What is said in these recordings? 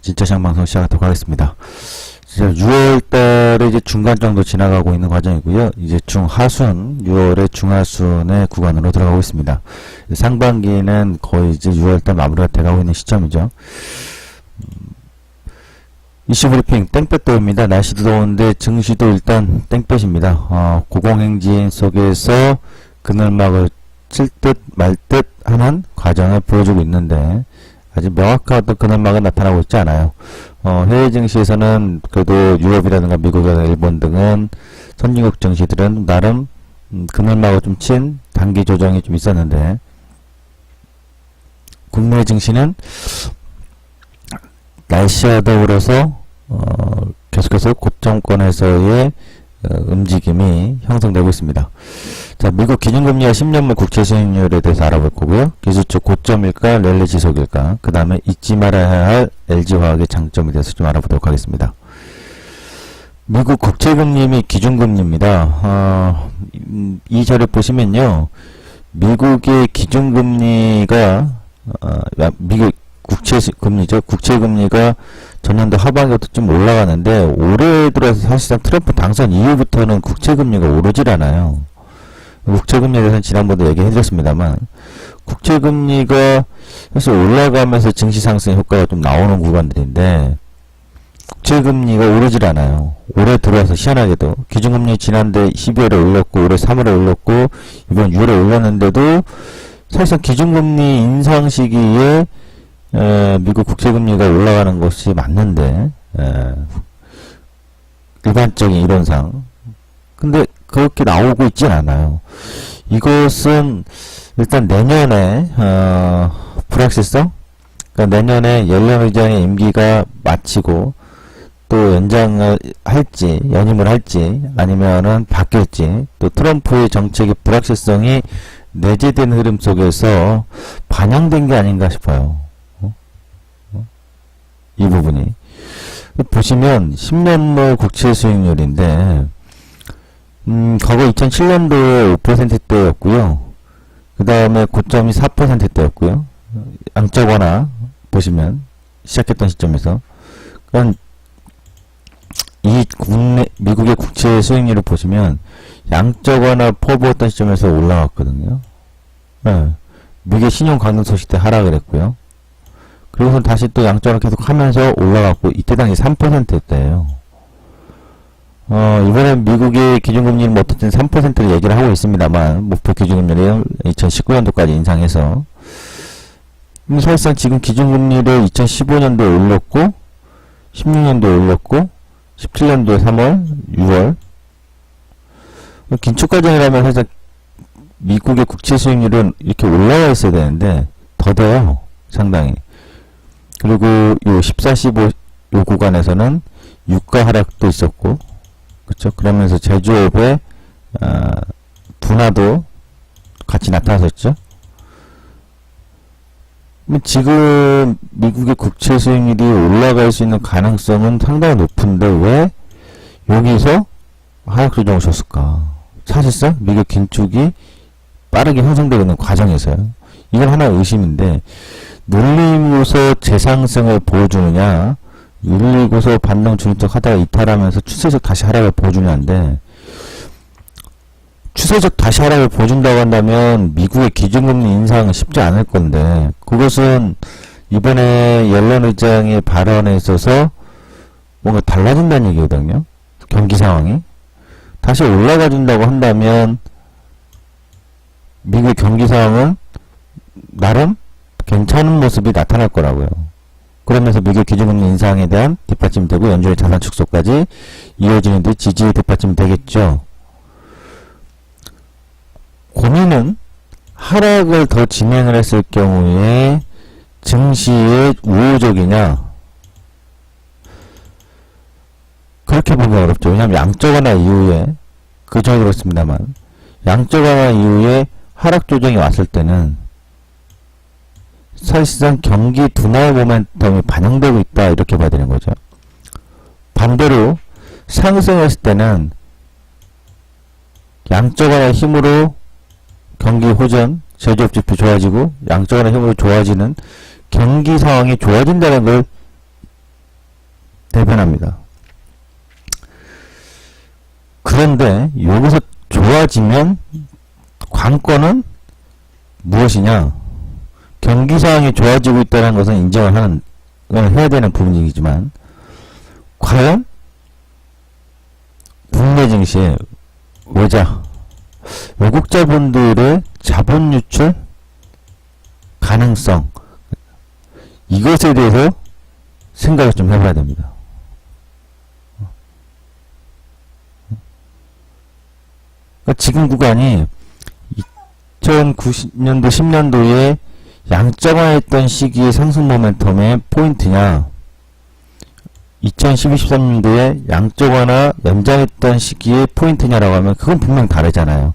진짜 시장 방송 시작하도록 하겠습니다. 이제 6월달에 이제 중간 정도 지나가고 있는 과정이고요. 이제 중하순, 6월의 중하순의 구간으로 들어가고 있습니다. 상반기는 거의 이제 6월달 마무리가 돼가고 있는 시점이죠. 이슈 브리핑 땡볕도입니다. 날씨도 더운데 증시도 일단 땡볕입니다. 고공행진 속에서 그늘막을 칠 듯 말 듯 하는 과정을 보여주고 있는데 아직 명확한 어떤 그늘막은 나타나고 있지 않아요. 해외 증시에서는 그래도 유럽이라든가 미국이나 일본 등은 선진국 증시들은 나름 그늘막을 좀 친 단기 조정이 좀 있었는데 국내 증시는 날씨와 더불어서 계속해서 고점권에서의 움직임이 형성되고 있습니다. 자, 미국 기준금리와 10년물 국채 수익률에 대해서 알아볼 거고요. 기술적 고점일까, 랠리 지속일까, 그 다음에 잊지 말아야 할 LG화학의 장점에 대해서 좀 알아보도록 하겠습니다. 미국 국채금리 및 기준금리입니다. 이 자료 보시면요, 미국의 기준금리가 미국 국채금리죠. 국채금리가 전년도 하반기부터 좀 올라가는데 올해 들어서 사실상 트럼프 당선 이후부터는 국채금리가 오르질 않아요. 국채금리에 대해서는 지난번도 얘기해드렸습니다만 국채금리가 사실 올라가면서 증시 상승 효과가 좀 나오는 구간들인데 국채금리가 오르질 않아요. 올해 들어와서 희한하게도 기준금리 지난해 12월에 올렸고 올해 3월에 올렸고 이번 6월에 올렸는데도 사실상 기준금리 인상 시기에 미국 국채금리가 올라가는 것이 맞는데 일반적인 이론상 근데 그렇게 나오고 있진 않아요. 이것은 일단 내년에 불확실성, 그러니까 내년에 옐런 의장의 임기가 마치고 또 연장을 할지 연임을 할지 아니면은 바뀔지 또 트럼프의 정책의 불확실성이 내재된 흐름 속에서 반영된 게 아닌가 싶어요. 이 부분이 보시면 10년물 국채 수익률인데 과거 2007년도에 5%대였고요. 그 다음에 고점이 4%대였고요. 양적 완화 보시면 시작했던 시점에서 그러니까 이 미국의 국채 수익률을 보시면 양적 완화 퍼부었던 시점에서 올라갔거든요. 네. 미국의 신용 강등 소식 때 하락을 했고요. 그리고선 다시 또 양적을 계속 하면서 올라갔고 이때 당시 3%대예요. 이번엔 미국의 기준금리는 뭐 어쨌든 3%를 얘기를 하고 있습니다만 목표 기준금리를 2019년도까지 인상해서 사실상 지금 기준금리를 2015년도에 올렸고 16년도에 올렸고 17년도에 3월, 6월 긴축 과정이라면 사실 미국의 국채 수익률은 이렇게 올라가 있어야 되는데 더뎌요. 상당히. 그리고 요 14, 15 요 구간에서는 유가 하락도 있었고 그렇죠. 그러면서 제조업의 둔화도 같이 나타났었죠. 지금 미국의 국채 수익률이 올라갈 수 있는 가능성은 상당히 높은데 왜 여기서 하락 조정을 오셨을까? 사실상 미국 긴축이 빠르게 형성되고 있는 과정에서요. 이건 하나의 의심인데 눌리고서 재상승을 보여주느냐 눌리고서 반등 중립적 하다가 이탈하면서 추세적 다시 하락을 보여주냐인데 추세적 다시 하락을 보여준다고 한다면 미국의 기준금리 인상은 쉽지 않을 건데 그것은 이번에 옐런 의장의 발언에 있어서 뭔가 달라진다는 얘기거든요. 경기 상황이 다시 올라가 준다고 한다면 미국의 경기 상황은 나름 괜찮은 모습이 나타날 거라고요. 그러면서 미국 기준금리 인상에 대한 뒷받침이 되고 연준의 자산 축소까지 이어지는데 지지의 뒷받침이 되겠죠. 고민은 하락을 더 진행을 했을 경우에 증시의 우호적이냐 그렇게 보기 어렵죠. 왜냐하면 양적 완화 이후에 그저 그렇습니다만 양적 완화 이후에 하락 조정이 왔을 때는 사실상 경기 둔화의 모멘텀이 반영되고 있다 이렇게 봐야 되는 거죠. 반대로 상승했을 때는 양적 완화의 힘으로 경기 호전, 제조업 지표 좋아지고 양적 완화의 힘으로 좋아지는 경기 상황이 좋아진다는 걸 대변합니다. 그런데 여기서 좋아지면 관건은 무엇이냐? 경기 상황이 좋아지고 있다는 것은 인정을 하는 해야 되는 부분이지만 과연 국내 증시의 외국 자본들의 자본 유출 가능성, 이것에 대해서 생각을 좀 해봐야 됩니다. 그러니까 지금 구간이 2009년도 10년도에 양적화했던 시기의 상승 모멘텀의 포인트냐, 2012-13년도에 양적완화 연장했던 시기의 포인트냐라고 하면 그건 분명 다르잖아요.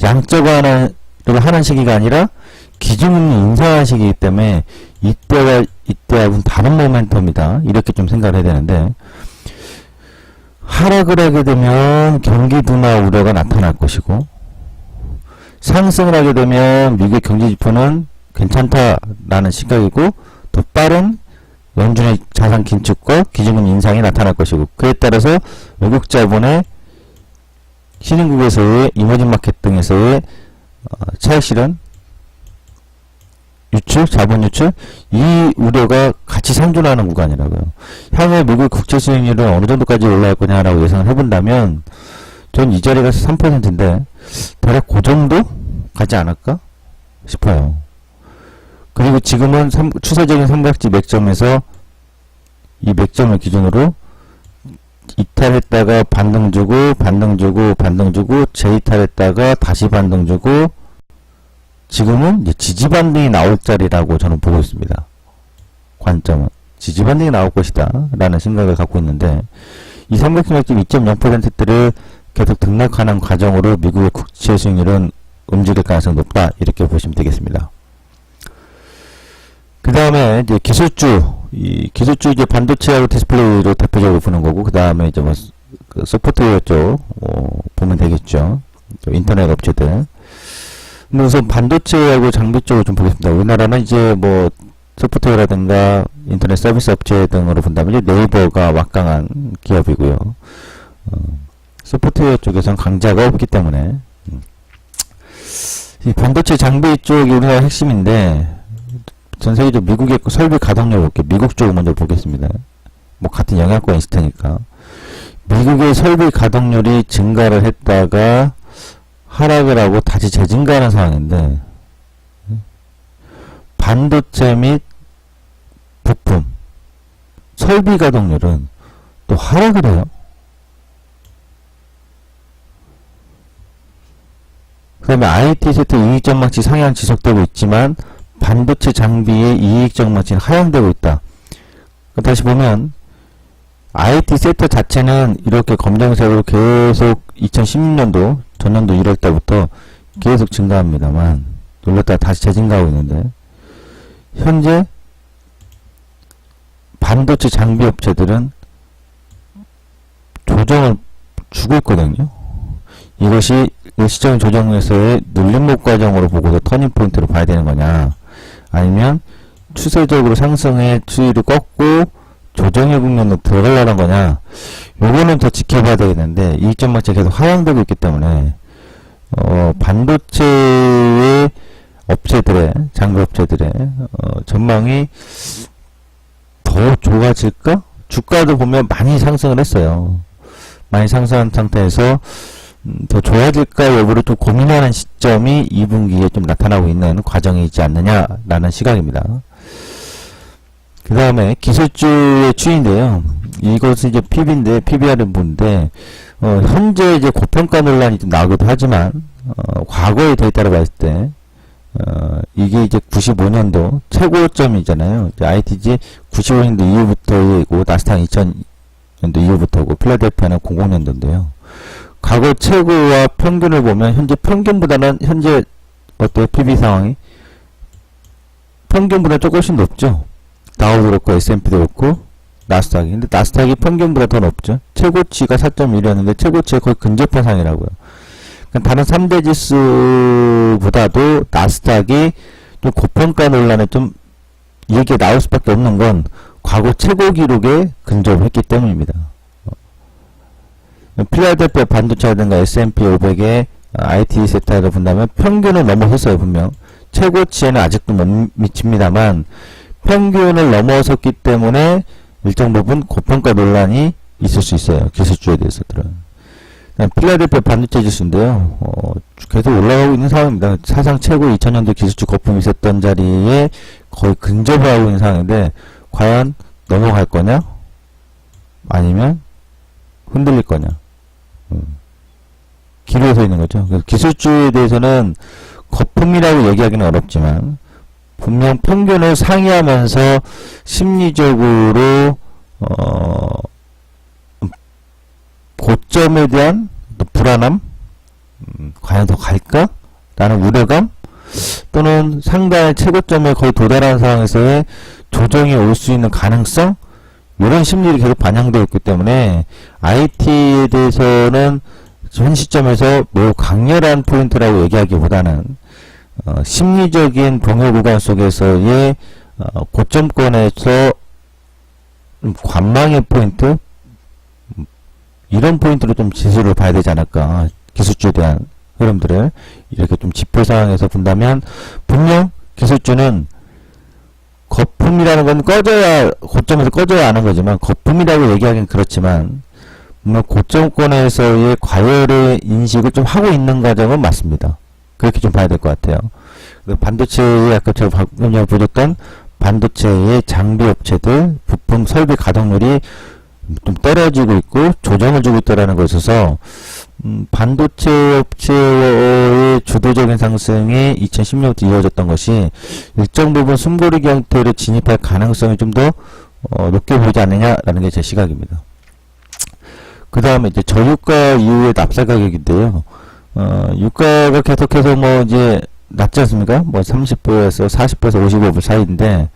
양적완화를 하는 시기가 아니라 기준금리 인상하는 시기이기 때문에 이때하고는 다른 모멘텀이다, 이렇게 좀 생각을 해야 되는데, 하락을 하게 되면 경기 둔화 우려가 나타날 것이고, 상승을 하게 되면 미국의 경제지표는 괜찮다라는 시각이고, 더 빠른 연준의 자산 긴축과 기준금리 인상이 나타날 것이고, 그에 따라서 외국 자본의 신흥국에서의 이머징 마켓 등에서의 차익 실현, 유출, 자본 유출, 이 우려가 같이 상존하는 구간이라고요. 향후 미국 국채 수익률은 어느 정도까지 올라갈 거냐라고 예상을 해본다면, 전 이 자리가 3%인데 대략 그 정도 가지 않을까 싶어요. 그리고 지금은 추세적인 삼각지 맥점에서 이 맥점을 기준으로 이탈했다가 반등 주고 재이탈했다가 다시 반등 주고, 지금은 이제 지지 반등이 나올 자리라고 저는 보고 있습니다. 관점은 지지 반등이 나올 것이다 라는 생각을 갖고 있는데, 이 삼각지 맥점 2.0%대를 계속 등락하는 과정으로 미국의 국채 수익률은 움직일 가능성이 높다, 이렇게 보시면 되겠습니다. 그 다음에 이제 기술주 이제 반도체하고 디스플레이로 대표적으로 보는 거고, 그 다음에 이제 그 소프트웨어 쪽 보면 되겠죠. 인터넷 업체들. 근데 우선 반도체하고 장비 쪽을 좀 보겠습니다. 우리나라는 이제 소프트웨어라든가 인터넷 서비스 업체 등으로 본다면 이제 네이버가 막강한 기업이고요. 소프트웨어 쪽에서는 강자가 없기 때문에 이 반도체 장비 쪽이 우리나라 핵심인데, 전 세계적으로 미국의 설비 가동률 볼게요. 미국 쪽을 먼저 보겠습니다. 같은 영향권이 있을 테니까. 미국의 설비 가동률이 증가를 했다가 하락을 하고 다시 재증가하는 상황인데, 반도체 및 부품, 설비 가동률은 또 하락을 해요. 그 다음에 IT 세트 이익 전망치 상향 지속되고 있지만 반도체 장비의 이익 전망치는 하향되고 있다. 다시 보면 IT 섹터 자체는 이렇게 검정색으로 계속 2016년도 전년도 1월 달부터 계속 증가합니다만, 놀랐다가 다시 재증가하고 있는데, 현재 반도체 장비 업체들은 조정을 주고 있거든요. 이것이 일시적인 조정에서의 눌림목 과정으로 보고서 터닝포인트로 봐야 되는 거냐, 아니면 추세적으로 상승의 추이를 꺾고 조정의 국면으로 들어가려는 거냐, 요거는 더 지켜봐야 되겠는데, 이익 전망치가 계속 하향되고 있기 때문에 반도체의 업체들의, 장비 업체들의 전망이 더 좋아질까? 주가도 보면 많이 상승을 했어요. 많이 상승한 상태에서 더 좋아질까 여부를 좀 고민하는 시점이 2분기에 좀 나타나고 있는 과정이지 않느냐라는 시각입니다. 그 다음에 기술주의 추이인데요. 이것은 이제 PB인데, PBR은 뭔데, 현재 이제 고평가 논란이 좀 나오기도 하지만, 과거의 데이터를 봤을 때, 이게 이제 95년도 최고점이잖아요. ITG 95년도 이후부터이고, 나스닥 2000년도 이후부터고, 필라델피아는 00년도인데요. 과거 최고와 평균을 보면, 현재 평균보다는, 현재 어때요? PB 상황이? 평균보다 조금씩 높죠? 다우도 그렇고, S&P도 그렇고, 나스닥이. 근데 나스닥이 평균보다 더 높죠? 최고치가 4.1이었는데, 최고치에 거의 근접한 상이라고요. 그러니까 다른 3대 지수보다도 나스닥이 좀 고평가 논란에 좀 얘기가 나올 수밖에 없는 건, 과거 최고 기록에 근접했기 때문입니다. 필라델피아 반도체라든가 S&P 500의 IT 섹터를 본다면 평균을 넘어섰어요. 분명 최고치에는 아직도 못 미칩니다만 평균을 넘어섰기 때문에 일정 부분 고평가 논란이 있을 수 있어요. 기술주에 대해서들은. 필라델피아 반도체 지수인데요. 계속 올라가고 있는 상황입니다. 사상 최고 2000년도 기술주 거품이 있었던 자리에 거의 근접하고 있는 상황인데 과연 넘어갈 거냐? 아니면 흔들릴 거냐? 기로에 서 있는 거죠. 그래서 기술주에 대해서는 거품이라고 얘기하기는 어렵지만 분명 평균을 상회하면서 심리적으로 고점에 대한 불안함, 과연 더 갈까? 라는 우려감, 또는 상단의 최고점에 거의 도달한 상황에서의 조정이 올 수 있는 가능성, 이런 심리를 계속 반영되어 있기 때문에 IT에 대해서는 현 시점에서 매우 강렬한 포인트라고 얘기하기보다는 심리적인 동요 구간 속에서의 고점권에서 관망의 포인트, 이런 포인트로 좀 지수를 봐야 되지 않을까. 기술주에 대한 흐름들을 이렇게 좀 지표 상황에서 본다면 분명 기술주는 거품이라는 건 꺼져야, 고점에서 꺼져야 하는 거지만 거품이라고 얘기하기는 그렇지만 물론 고점권에서의 과열의 인식을 좀 하고 있는 과정은 맞습니다. 그렇게 좀 봐야 될 것 같아요. 반도체의 아까 제가 방금 보셨던 반도체의 장비 업체들 부품 설비 가동률이 좀 떨어지고 있고 조정을 주고 있다라는 것에 있어서 반도체 업체의 주도적인 상승이 2010년부터 이어졌던 것이 일정 부분 숨고르기 형태로 진입할 가능성이 좀 더 높게 보이지 않느냐라는 게 제 시각입니다. 그 다음에 이제 저유가 이후의 납사 가격인데요. 유가가 계속해서 뭐 이제 낮지 않습니까? 뭐 30%에서 40%에서 55% 사이인데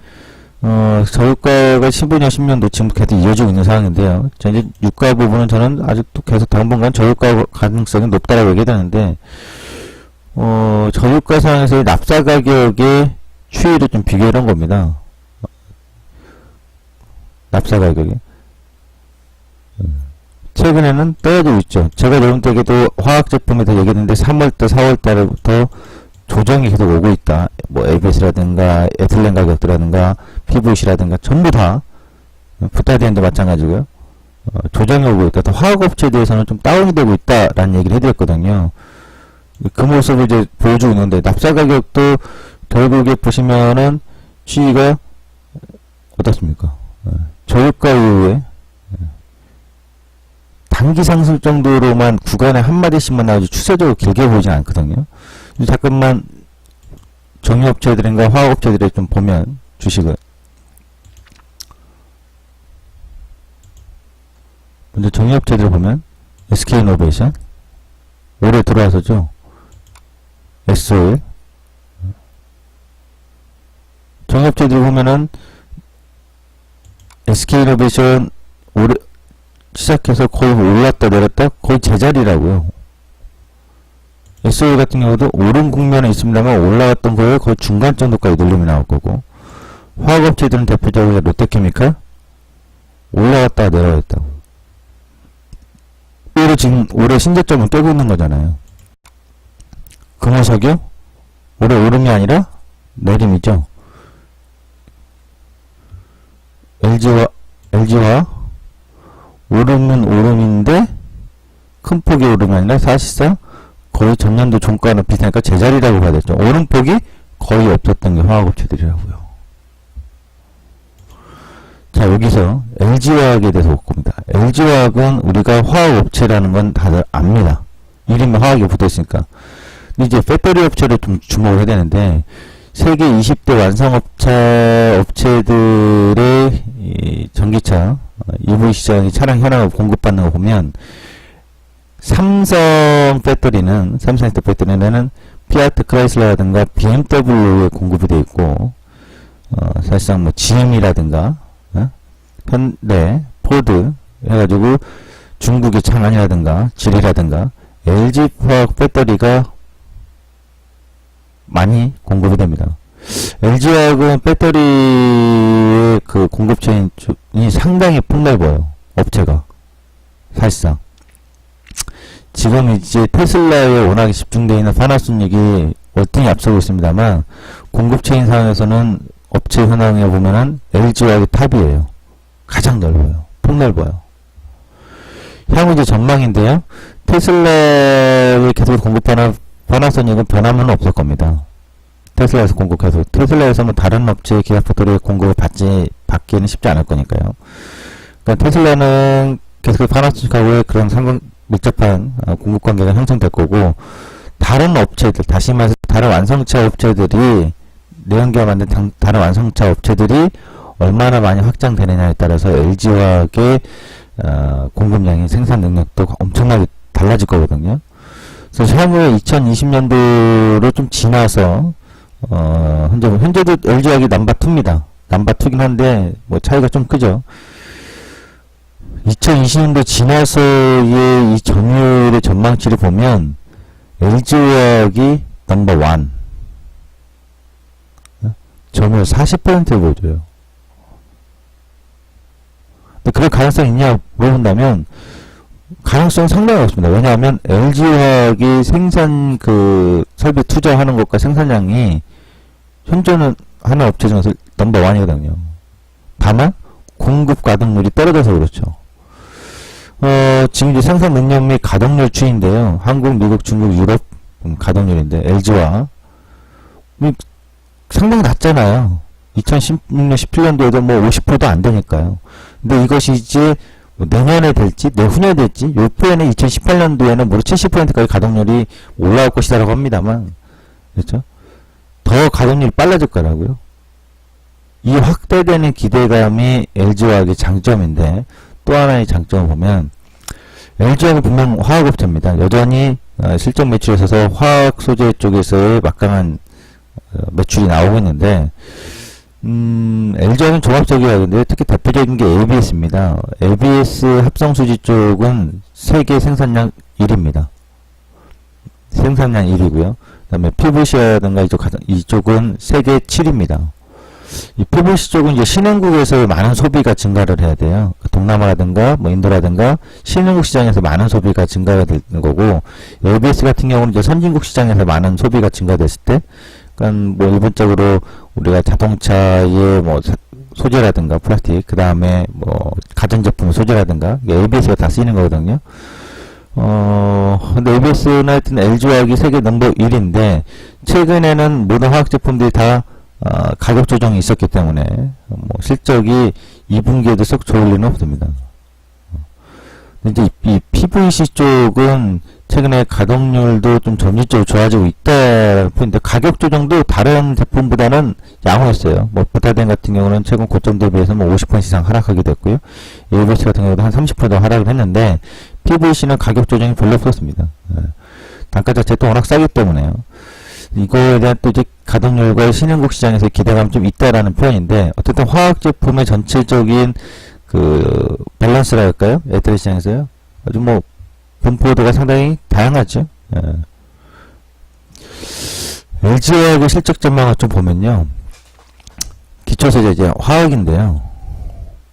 저유가가 15년, 10년도 지금 계속 이어지고 있는 상황인데요. 이제 유가 부분은 저는 아직도 계속 당분간 저유가 가능성이 높다라고 얘기하는데, 저유가 상황에서의 납사 가격의 추이를 좀 비교해 놓은 겁니다. 납사 가격이. 최근에는 떨어지고 있죠. 제가 여러분들에게도 화학 제품에 대해 얘기했는데 3월달, 4월달부터 조정이 계속 오고 있다. 뭐 ABS라든가 에틸렌 가격들라든가 PVC라든가 전부 다 부타디엔도 마찬가지고요. 조정이 오고 있다. 또 화학업체에 대해서는 좀 다운이 되고 있다라는 얘기를 해드렸거든요. 그 모습을 이제 보여주고 있는데 납사 가격도 결국에 보시면은 추이가 어떻습니까? 저유가 이후에 단기 상승 정도로만 구간에 한마디씩만 나오지 추세적으로 길게 보이진 않거든요. 잠깐만 정유업체들인가 화학업체들을 좀 보면 주식을 먼저 정유업체들을 보면 SK이노베이션 올해 들어와서죠. SO일 정유업체들 보면은 SK이노베이션 올해 시작해서 거의 올랐다 내렸다 거의 제자리라고요. SO일 같은 경우도 오른 국면에 있습니다만 올라갔던 거에 거의 중간 정도까지 늘림이 나올 거고, 화학업체들은 대표적으로 롯데케미칼 올라갔다가 내려갔다고. 올해 신저점을 깨고 있는 거잖아요. 금호석유 올해 오름이 아니라 내림이죠. LG화 오름은 오름인데 큰 폭의 오름이 아니라 사실상 거의 전년도 종가는 비슷하니까 제자리라고 봐야 되죠. 오름폭이 거의 없었던 게 화학업체들이라고요. 자, 여기서 LG화학에 대해서 볼 겁니다. LG화학은 우리가 화학업체라는 건 다들 압니다. 이름에 화학이 붙어있으니까. 근데 이제 배터리 업체를 좀 주목을 해야 되는데, 세계 20대 완성업체 업체들의 이 전기차, EV 시장의 차량 현황을 공급받는 거 보면, 삼성 배터리는 피아트 크라이슬러라든가 BMW에 공급이 되어 있고, 사실상 뭐 GM이라든가 현대, 포드 해가지고 중국의 창안이라든가 지리라든가 LG 화학 배터리가 많이 공급이 됩니다. LG화학은 배터리의 그 공급 체인이 상당히 폭넓어요. 업체가. 사실상. 지금 이제 테슬라에 워낙에 집중되어 있는 파나소닉이 월등히 앞서고 있습니다만, 공급 체인 상황에서는 업체 현황에 보면은 LG화학이 탑이에요. 가장 넓어요. 폭넓어요. 향후 이제 전망인데요. 테슬라에 계속 공급하는 파나소닉은 변함은 없을 겁니다. 테슬라에서 공급해서 테슬라에서는 다른 업체의 기아 배터리 공급을 받기는 쉽지 않을 거니까요. 그러니까 테슬라는 계속 파나소닉하고의 그런 밀접한 공급 관계가 형성될 거고, 다른 업체들, 다시 말해서 다른 완성차 업체들이 내연기관 만든 다른 완성차 업체들이 얼마나 많이 확장되느냐에 따라서 LG화학의 공급량이 생산 능력도 엄청나게 달라질 거거든요. 그래서 향후에 2020년도로 좀 지나서 현재도 LG화학이 넘버2입니다. 넘버2긴 한데 뭐 차이가 좀 크죠. 2020년도 지나서의 이 점유율의 전망치를 보면 LG화학이 넘버1 점유율 40%를 보여줘요. 근데 그럴 가능성이 있냐 물어본다면 가능성은 상당히 없습니다. 왜냐하면 LG화학이 생산 설비 투자하는 것과 생산량이 현존은 하는 업체 중에서 넘버1이거든요. 다만 공급 가동률이 떨어져서 그렇죠. 지금 이제 생산 능력 및 가동률 추이인데요. 한국, 미국, 중국, 유럽 가동률인데 LG화학 상당히 낮잖아요. 2016년, 17년도에도 뭐 50%도 안 되니까요. 근데 이것이 이제 내년에 될지, 내후년에 될지, 요표에는 2018년도에는 무려 70%까지 가동률이 올라올 것이라고 합니다만, 그렇죠? 더 가동률이 빨라질 거라고요. 이 확대되는 기대감이 LG화학의 장점인데, 또 하나의 장점을 보면, LG화학은 분명 화학업체입니다. 여전히 실적 매출에 있어서 화학 소재 쪽에서의 막강한 매출이 나오고 있는데, LG화학은 종합적이라는데 특히 대표적인 게 ABS입니다. ABS 합성수지 쪽은 세계 생산량 1위입니다. 생산량 1위고요. 그 다음에 PVC라든가 이쪽은 세계 7위입니다. 이 PVC 쪽은 이제 신흥국에서 많은 소비가 증가를 해야 돼요. 동남아라든가 뭐 인도라든가 신흥국 시장에서 많은 소비가 증가가 되는 거고, ABS 같은 경우는 이제 선진국 시장에서 많은 소비가 증가됐을 때, 그러니까 뭐 일본적으로 우리가 자동차의 뭐 소재라든가 플라스틱, 그 다음에 뭐 가전제품 소재라든가 ABS가 다 쓰이는 거거든요. 근데 ABS는 하여튼 LG화학이 세계 넘버 1인데 최근에는 모든 화학 제품들이 다 가격 조정이 있었기 때문에 뭐 실적이 2분기에도 썩 좋을 리는 없습니다. 이제 이 PVC 쪽은 최근에 가동률도 좀 점진적으로 좋아지고 있다. 근데 가격 조정도 다른 제품보다는 양호했어요. 뭐 베타덴 같은 경우는 최근 고점 대비해서 뭐 50% 이상 하락하게 됐고요. ABS 같은 경우도 한 30% 하락을 했는데 PVC는 가격 조정이 별로 없었습니다. 단가 자체도 워낙 싸기 때문에요. 이거에 대한 또 이제 가동률과 신흥국 시장에서 기대감이 좀 있다라는 표현인데, 어쨌든 화학 제품의 전체적인 밸런스라 할까요? 애들 시장에서요. 아주 뭐 분포도가 상당히 다양하죠. LG화학의 실적 전망을 좀 보면요. 기초소재 이제 화학인데요.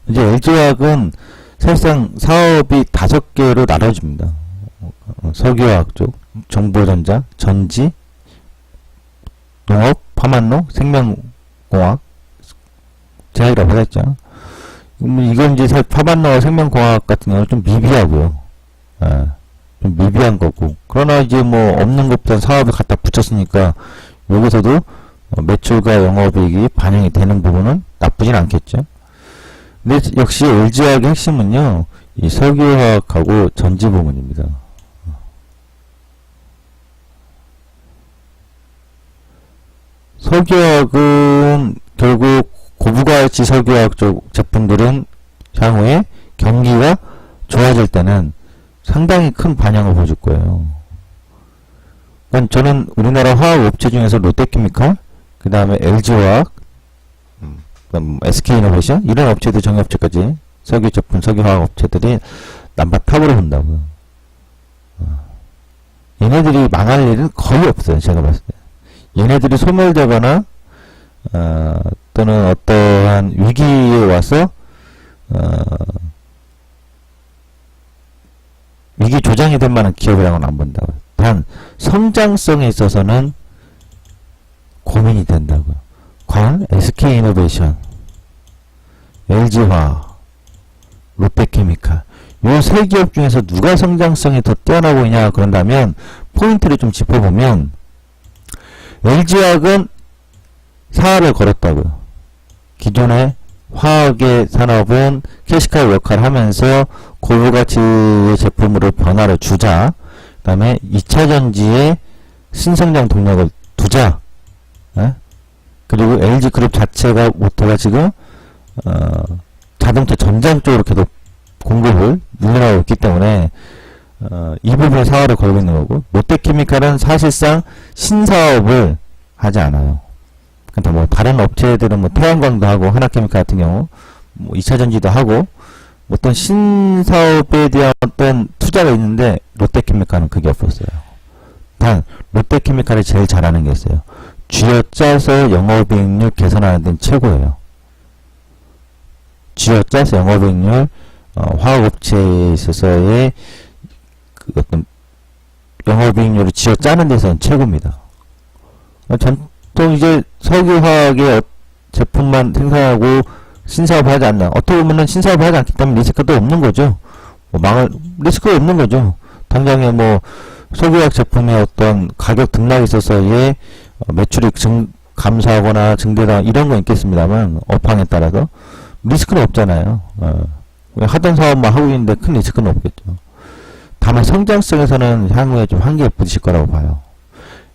이제 LG화학은 사실상 사업이 5개로 나눠집니다. 석유화학 쪽, 정보전자, 전지, 농업, 파만노, 생명공학, 제약이라고 했죠. 이건 이제 파만노와 생명공학 같은 경우는 좀 미비하고요. 좀 미비한 거고. 그러나 이제 뭐 없는 것보다 사업을 갖다 붙였으니까 여기서도 매출과 영업이익이 반영이 되는 부분은 나쁘진 않겠죠. 근데 역시 LG화학의 핵심은요, 이 석유화학하고 전지 부분입니다. 석유화학은 결국 고부가가치 석유화학 쪽 제품들은 향후에 경기가 좋아질 때는 상당히 큰 반영을 보여줄 거예요. 그러니까 저는 우리나라 화학업체 중에서 롯데케미칼, 그 다음에 LG화학, SK이노베이션 이런 업체들, 정유업체까지 석유 제품, 석유화학 업체들이 넘버1로 본다고요. 얘네들이 망할 일은 거의 없어요. 제가 봤을 때. 얘네들이 소멸되거나 또는 어떠한 위기에 와서 위기 조장이 될 만한 기업이라고는 안 본다고요. 단 성장성에 있어서는 고민이 된다고요. 과연 SK이노베이션, LG화학, 롯데케미칼 요 세 기업 중에서 누가 성장성이 더 뛰어나고 있냐 그런다면 포인트를 좀 짚어보면 LG화학은 사활을 걸었다고요. 기존의 화학의 산업은 캐시카의 역할을 하면서 고부가치의 제품으로 변화를 주자. 그 다음에 2차전지에 신성장 동력을 두자. 그리고 LG그룹 자체가 모토가 지금 자동차 전장 쪽으로 계속 공급을 늘려나가고 있기 때문에 이 부분에 사활을 걸고 있는 거고, 롯데케미칼은 사실상 신사업을 하지 않아요. 그러니까 뭐 다른 업체들은 뭐 태양광도 하고 하나케미칼 같은 경우 뭐 2차전지도 하고 어떤 신사업에 대한 어떤 투자가 있는데 롯데케미칼은 그게 없었어요. 단 롯데케미칼이 제일 잘하는 게 있어요. 쥐어짜서 영업이익률 개선하는 데는 최고예요. 쥐어짜서 영업이익률 화학업체에 있어서의 그 어떤 영업이익률을 쥐어짜는 데서는 최고입니다. 전통 이제 석유화학의 제품만 생산하고 신사업을 하지 않나. 어떻게 보면은 신사업을 하지 않기 때문에 리스크도 없는 거죠. 리스크가 없는 거죠. 당장에 뭐 석유화학 제품의 어떤 가격 등락에 있어서의 매출이 감소하거나 증대다 이런 건 있겠습니다만 업황에 따라서 리스크는 없잖아요. 하던 사업만 하고 있는데 큰 리스크는 없겠죠. 다만 성장성에서는 향후에 좀 한계에 부딪힐 거라고 봐요.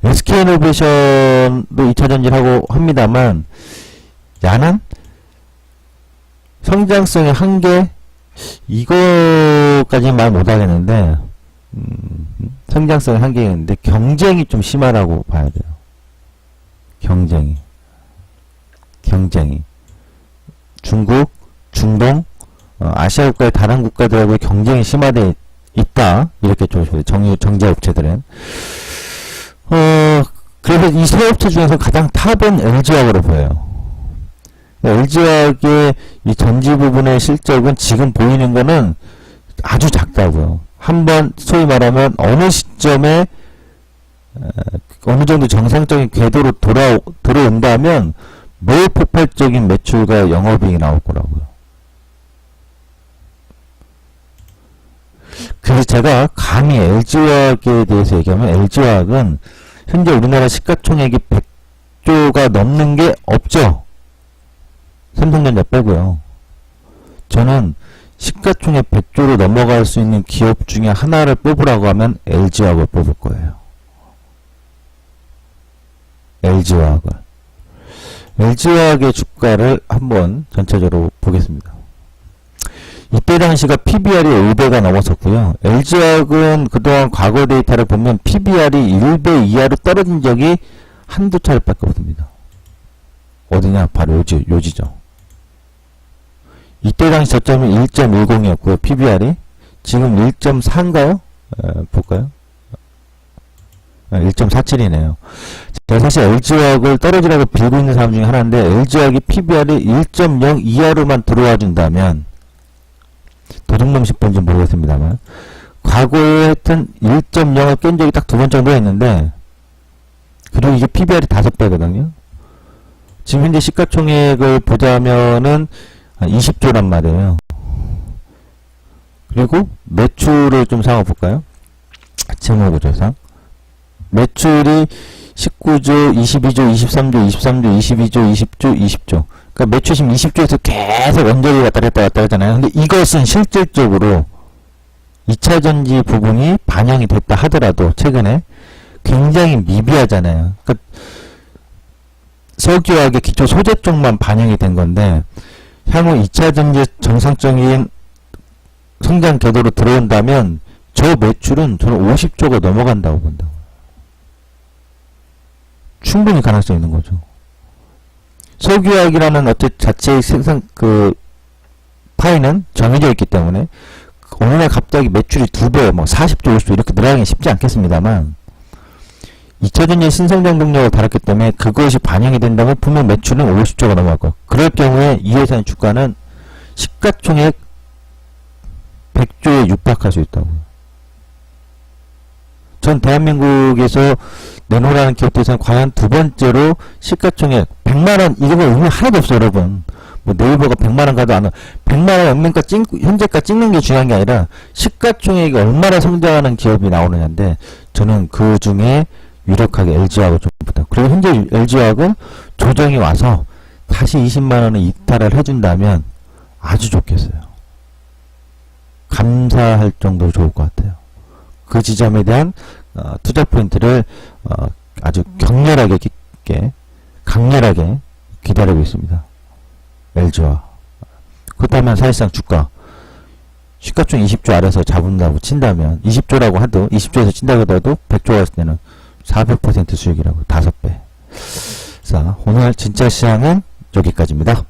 SK이노베이션도 2차전지를 하고 합니다만 야는 성장성의 한계 이거까지는 말 못하겠는데 성장성의 한계가 있는데 경쟁이 좀 심하다고 봐야 돼요. 경쟁이 중국, 중동, 아시아 국가의 다른 국가들하고의 경쟁이 심화되어 있다 이렇게 좀 정제업체들은 그래서 이 세 업체 중에서 가장 탑은 LG화학으로 보여요. LG화학의 이 전지 부분의 실적은 지금 보이는 거는 아주 작다고요. 한번 소위 말하면 어느 시점에 어느 정도 정상적인 궤도로 들어온다면 매우 폭발적인 매출과 영업이익이 나올 거라고요. 그래서 제가 감히 LG화학에 대해서 얘기하면 LG화학은 현재 우리나라 시가총액이 100조가 넘는 게 없죠. 삼성전자 빼고요. 저는 시가총액 100조로 넘어갈 수 있는 기업 중에 하나를 뽑으라고 하면 LG화학을 뽑을 거예요. LG화학의 주가를 한번 전체적으로 보겠습니다. 이때 당시가 PBR이 5배가 넘었었고요. LG화학은 그동안 과거 데이터를 보면 PBR이 1배 이하로 떨어진 적이 한두 차례밖에 없습니다. 어디냐? 바로 요지죠. 이때 당시 저점이 1.10이었고요. PBR이 지금 1.4인가요? 볼까요? 1.47이네요. 제가 사실 LG화학을 떨어지라고 빌고 있는 사람 중에 하나인데 LG화학이 PBR이 1.0 이하로만 들어와 준다면 도둑놈식 본지 모르겠습니다만 과거에 하여튼 1.0을 깬 적이 딱 두 번 정도 했는데 그리고 이게 PBR이 5배거든요. 지금 현재 시가총액을 보자면은 한 20조란 말이에요. 그리고 매출을 좀 상황볼까요? 재무구조상 매출이 19조, 22조, 23조, 23조, 22조, 20조, 20조. 그러니까 매출 지금 20조에서 계속 언저리 왔다 갔다 하잖아요. 근데 이것은 실질적으로 2차전지 부분이 반영이 됐다 하더라도 최근에 굉장히 미비하잖아요. 그러니까 석유화학의 기초 소재 쪽만 반영이 된 건데 향후 2차전지 정상적인 성장 궤도로 들어온다면 저 매출은 저는 50조가 넘어간다고 본다고. 충분히 가능성이 있는 거죠. 석유화학이라는 어째 자체의 생산 파이는 정해져 있기 때문에 어느 날 갑자기 매출이 2배, 40조, 50조 이렇게 늘어나기 쉽지 않겠습니다만 2차전지 신성장 동력을 달았기 때문에 그것이 반영이 된다면 분명 매출은 50조가 넘어갈 거예요. 그럴 경우에 이 회사의 주가는 시가총액 100조에 육박할 수 있다고요. 전 대한민국에서 내놓으라는 기업들에서는 과연 두 번째로 시가총액 100만원, 이거 의미 하나도 없어요, 여러분. 뭐 네이버가 100만원 가도 안 와. 100만원 연맹가 현재가 찍는 게 중요한 게 아니라 시가총액이 얼마나 성장하는 기업이 나오느냐인데, 저는 그 중에 유력하게 LG화학을 좀 보다. 그리고 현재 LG화학은 조정이 와서 다시 20만원을 이탈을 해준다면 아주 좋겠어요. 감사할 정도로 좋을 것 같아요. 그 지점에 대한 투자 포인트를 아주 격렬하게 강렬하게 기다리고 있습니다. LG화. 그렇다면 사실상 주가 시가총 20조 아래서 잡는다고 친다면 20조라고 하도 20조에서 친다고 하더라도 100조 갔을 때는 400% 수익이라고 5배. 자, 오늘 진짜 시장은 여기까지입니다.